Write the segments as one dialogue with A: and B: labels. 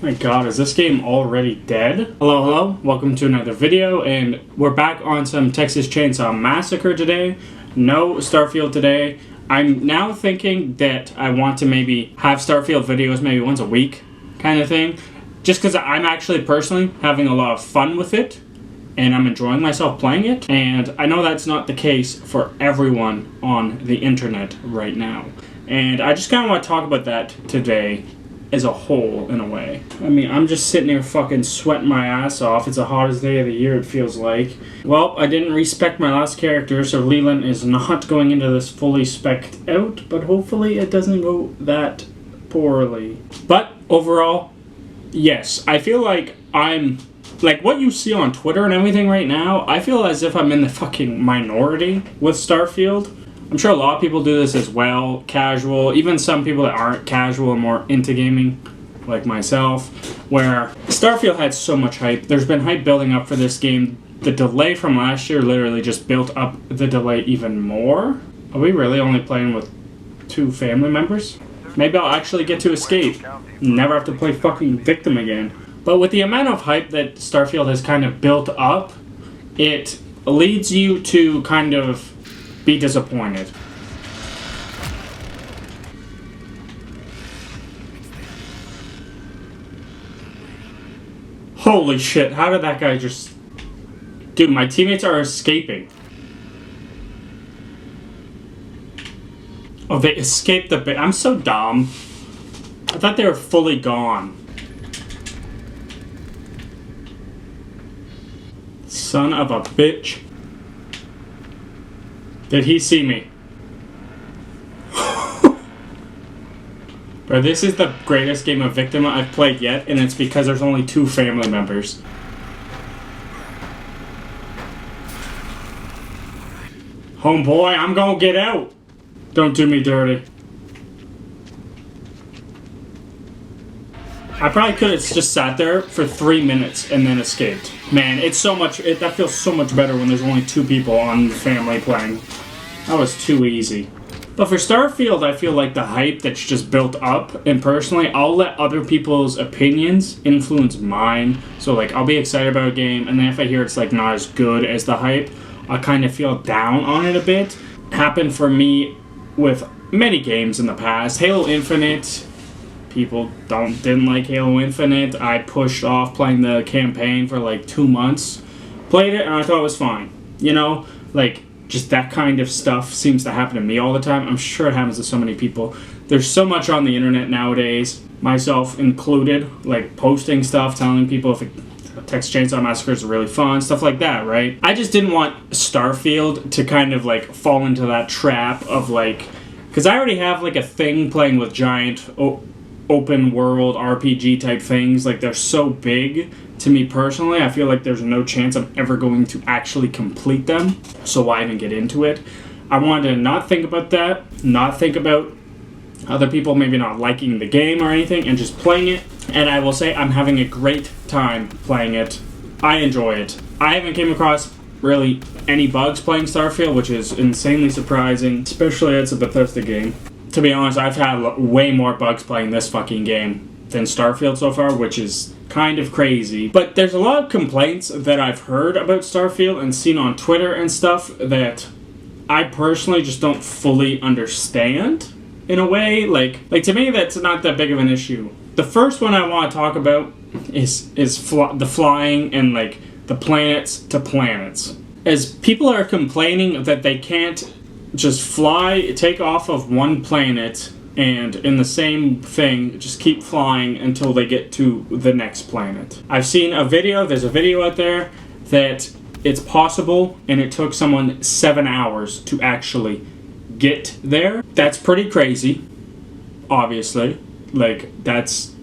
A: My god, is this game already dead? Hello, welcome to another video, and we're back on some Texas Chainsaw Massacre today. No Starfield today. I'm now thinking that I want to maybe have Starfield videos maybe once a week kind of thing. Just because I'm actually personally having a lot of fun with it, and I'm enjoying myself playing it. And I know that's not the case for everyone on the internet right now. And I just kind of want to talk about that today as a whole, in a way. I mean, I'm just sitting here fucking sweating my ass off. It's the hottest day of the year, it feels like. Well, I didn't respec my last character, so Leland is not going into this fully specced out, but hopefully it doesn't go that poorly. But overall, yes, I feel like I'm... like, what you see on Twitter and everything right now, I feel as if I'm in the fucking minority with Starfield. I'm sure a lot of people do this as well, casual, even some people that aren't casual and more into gaming, like myself, where Starfield had so much hype. There's been hype building up for this game. The delay from last year literally just built up the delay even more. Are we really only playing with 2 family members? Maybe I'll actually get to escape. Never have to play fucking victim again. But with the amount of hype that Starfield has kind of built up, it leads you to kind of be disappointed. Holy shit, how did that guy just... Dude, my teammates are escaping. Oh, they escaped the bit. I'm so dumb. I thought they were fully gone. Son of a bitch. Did he see me? Bro, this is the greatest game of Victim I've played yet, and it's because there's only 2 family members. Homeboy, I'm gonna get out. Don't do me dirty. I probably could have just sat there for 3 minutes and then escaped. Man, it's so much... that feels so much better when there's only 2 people on the family playing. That was too easy. But for Starfield, I feel like the hype that's just built up, and personally, I'll let other people's opinions influence mine. So, like, I'll be excited about a game, and then if I hear it's, like, not as good as the hype, I'll kind of feel down on it a bit. Happened for me with many games in the past. Halo Infinite... people didn't like Halo Infinite. I pushed off playing the campaign for like 2 months. Played it and I thought it was fine. You know, like just that kind of stuff seems to happen to me all the time. I'm sure it happens to so many people. There's so much on the internet nowadays, myself included, like posting stuff, telling people if Texas Chainsaw Massacre is really fun, stuff like that, right? I just didn't want Starfield to kind of like fall into that trap of like, because I already have like a thing playing with giant open world RPG type things. Like they're so big to me personally, I feel like there's no chance I'm ever going to actually complete them, so why even get into it? I wanted to not think about that, not think about other people maybe not liking the game or anything, and just playing it. And I will say I'm having a great time playing it. I enjoy it. I haven't came across really any bugs playing Starfield, which is insanely surprising, especially it's a Bethesda game. To be honest, I've had way more bugs playing this fucking game than Starfield so far, which is kind of crazy. But there's a lot of complaints that I've heard about Starfield and seen on Twitter and stuff that I personally just don't fully understand in a way. Like to me, that's not that big of an issue. The first one I want to talk about is the flying and like the planets to planets. As people are complaining that they can't just take off of one planet and in the same thing, just keep flying until they get to the next planet. I've seen there's a video out there that it's possible and it took someone 7 hours to actually get there. That's pretty crazy, obviously. Like, that's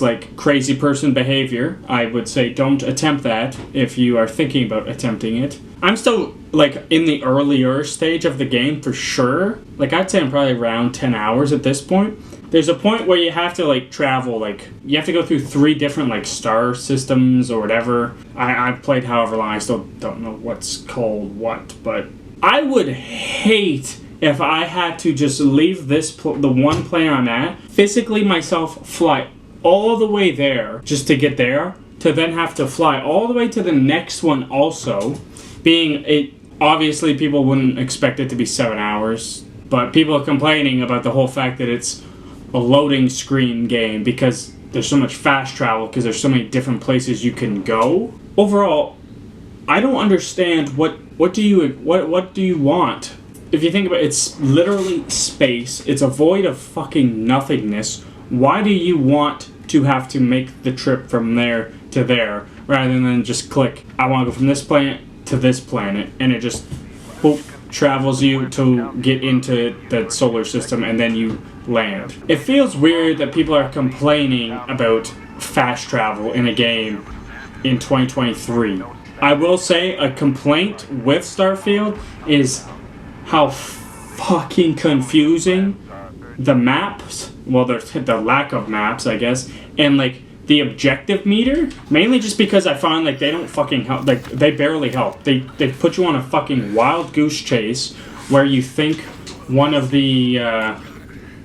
A: like crazy person behavior. I would say don't attempt that if you are thinking about attempting it. I'm still like in the earlier stage of the game for sure. Like I'd say I'm probably around 10 hours at this point. There's a point where you have to like travel, like you have to go through 3 different like star systems or whatever. I've played however long, I still don't know what's called what, but I would hate if I had to just leave the one planet I'm at, physically myself fly all the way there just to get there, to then have to fly all the way to the next one also, being it. Obviously, people wouldn't expect it to be 7 hours, but people are complaining about the whole fact that it's a loading screen game because there's so much fast travel, because there's so many different places you can go. Overall, I don't understand what do you want? If you think about it, it's literally space. It's a void of fucking nothingness. Why do you want to have to make the trip from there to there rather than just click, I want to go from this planet to this planet, and it just boop, travels you to get into the solar system and then you land. It feels weird that people are complaining about fast travel in a game in 2023. I will say a complaint with Starfield is how fucking confusing the maps, well, there's the lack of maps, I guess, and like the objective meter, mainly just because I find like they don't fucking help, like they barely help. They put you on a fucking wild goose chase where you think one of the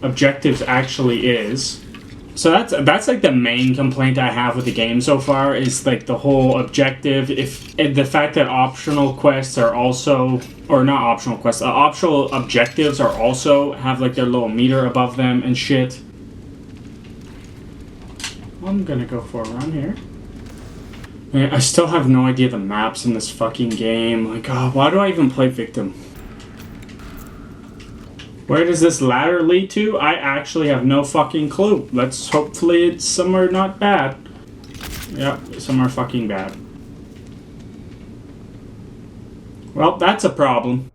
A: objectives actually is. So that's like the main complaint I have with the game so far, is like the whole objective, the fact that optional quests are also, or not optional quests, optional objectives are also have like their little meter above them and shit. I'm gonna go for a run here. Man, I still have no idea the maps in this fucking game. Like, oh, why do I even play Victim? Where does this ladder lead to? I actually have no fucking clue. Hopefully it's somewhere not bad. Yep, somewhere fucking bad. Well, that's a problem.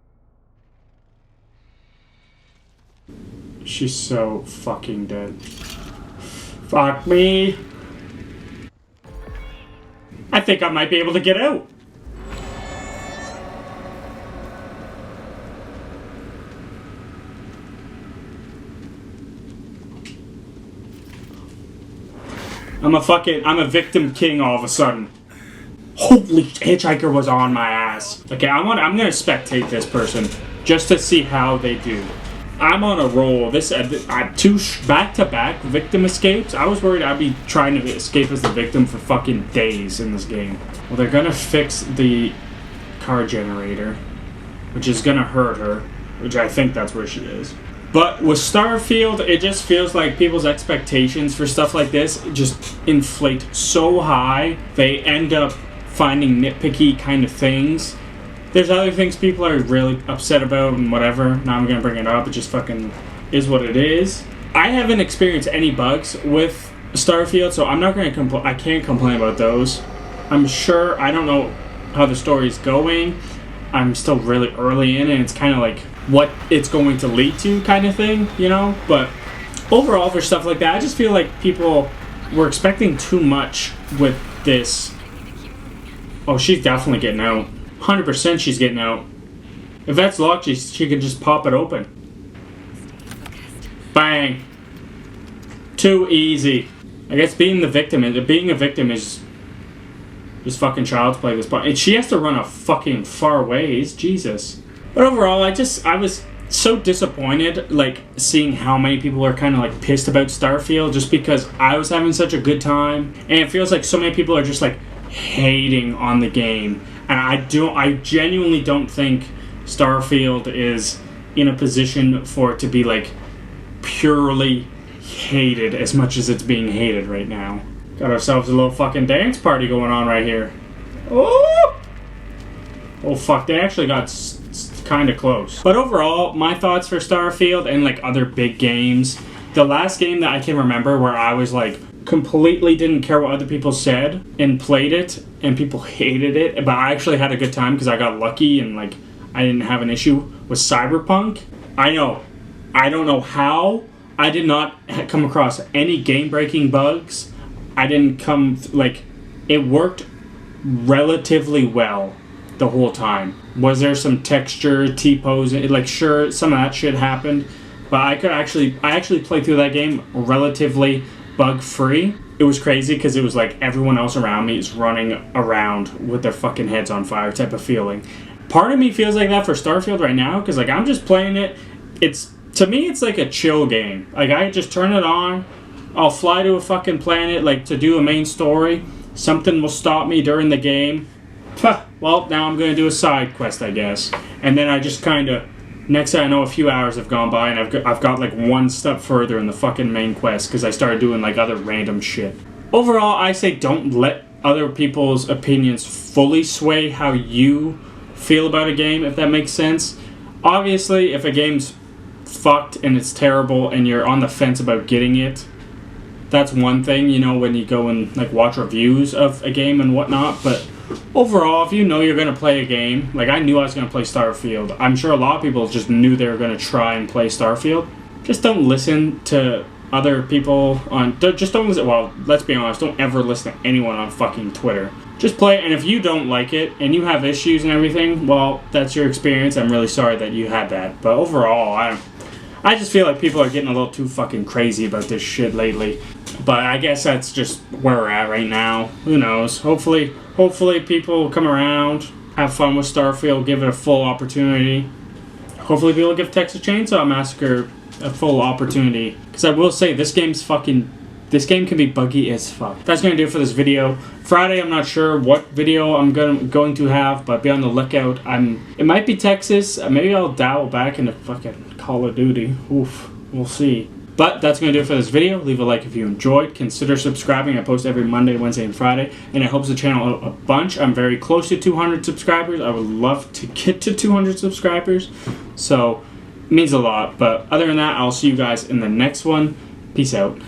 A: She's so fucking dead. Fuck me. I think I might be able to get out. I'm a victim king all of a sudden. Holy, Hitchhiker was on my ass. Okay, I'm gonna spectate this person just to see how they do. I'm on a roll. Two back-to-back victim escapes. I was worried I'd be trying to escape as the victim for fucking days in this game. Well, they're gonna fix the car generator, which is gonna hurt her, which I think that's where she is. But with Starfield, it just feels like people's expectations for stuff like this just inflate so high, they end up finding nitpicky kind of things. There's other things people are really upset about and whatever. Now I'm gonna bring it up. It just fucking is what it is. I haven't experienced any bugs with Starfield, so I'm not gonna complain. I can't complain about those. I'm sure, I don't know how the story's going. I'm still really early in, and it's kind of like what it's going to lead to kind of thing, you know? But overall, for stuff like that, I just feel like people were expecting too much with this. Oh, she's definitely getting out. 100% she's getting out. If that's locked, she can just pop it open. Bang. Too easy. I guess being a victim is just fucking child's play at this point. And she has to run a fucking far ways. Jesus. But overall, I was so disappointed, like, seeing how many people are kind of, like, pissed about Starfield just because I was having such a good time. And it feels like so many people are just, like, hating on the game. And I genuinely don't think Starfield is in a position for it to be, like, purely hated as much as it's being hated right now. Got ourselves a little fucking dance party going on right here. Oh! Oh, fuck. They actually got kind of close. But overall, my thoughts for Starfield and, like, other big games. The last game that I can remember where I was, like, completely didn't care what other people said and played it and people hated it, but I actually had a good time because I got lucky and, like, I didn't have an issue with Cyberpunk. I don't know how I did not come across any game-breaking bugs. I didn't it worked relatively well the whole time. Was there some texture, T-pose, like, sure, some of that shit happened, but I actually played through that game relatively bug-free. It was crazy because it was like everyone else around me is running around with their fucking heads on fire type of feeling. Part of me feels like that for Starfield right now because, like, I'm just playing it. To me, it's like a chill game. Like, I just turn it on, I'll fly to a fucking planet, like, to do a main story. Something will stop me during the game. Well, now I'm gonna do a side quest, I guess. And then I just kind of... Next thing I know, a few hours have gone by, and I've got like one step further in the fucking main quest because I started doing like other random shit. Overall, I say don't let other people's opinions fully sway how you feel about a game, if that makes sense. Obviously, if a game's fucked and it's terrible and you're on the fence about getting it, that's one thing, you know, when you go and like watch reviews of a game and whatnot. But overall, if you know you're going to play a game, like I knew I was going to play Starfield. I'm sure a lot of people just knew they were going to try and play Starfield. Just don't listen to other people on... Just don't listen... Well, let's be honest, don't ever listen to anyone on fucking Twitter. Just play it, and if you don't like it, and you have issues and everything, well, that's your experience. I'm really sorry that you had that. But overall, I just feel like people are getting a little too fucking crazy about this shit lately. But I guess that's just where we're at right now. Who knows? Hopefully people will come around, have fun with Starfield, give it a full opportunity. Hopefully people give Texas Chainsaw Massacre a full opportunity. Because I will say, this game can be buggy as fuck. That's going to do it for this video. Friday, I'm not sure what video I'm going to have, but be on the lookout. It might be Texas. Maybe I'll dabble back into fucking Call of Duty. Oof. We'll see. But that's going to do it for this video. Leave a like if you enjoyed. Consider subscribing. I post every Monday, Wednesday, and Friday. And it helps the channel out a bunch. I'm very close to 200 subscribers. I would love to get to 200 subscribers. So, it means a lot. But other than that, I'll see you guys in the next one. Peace out.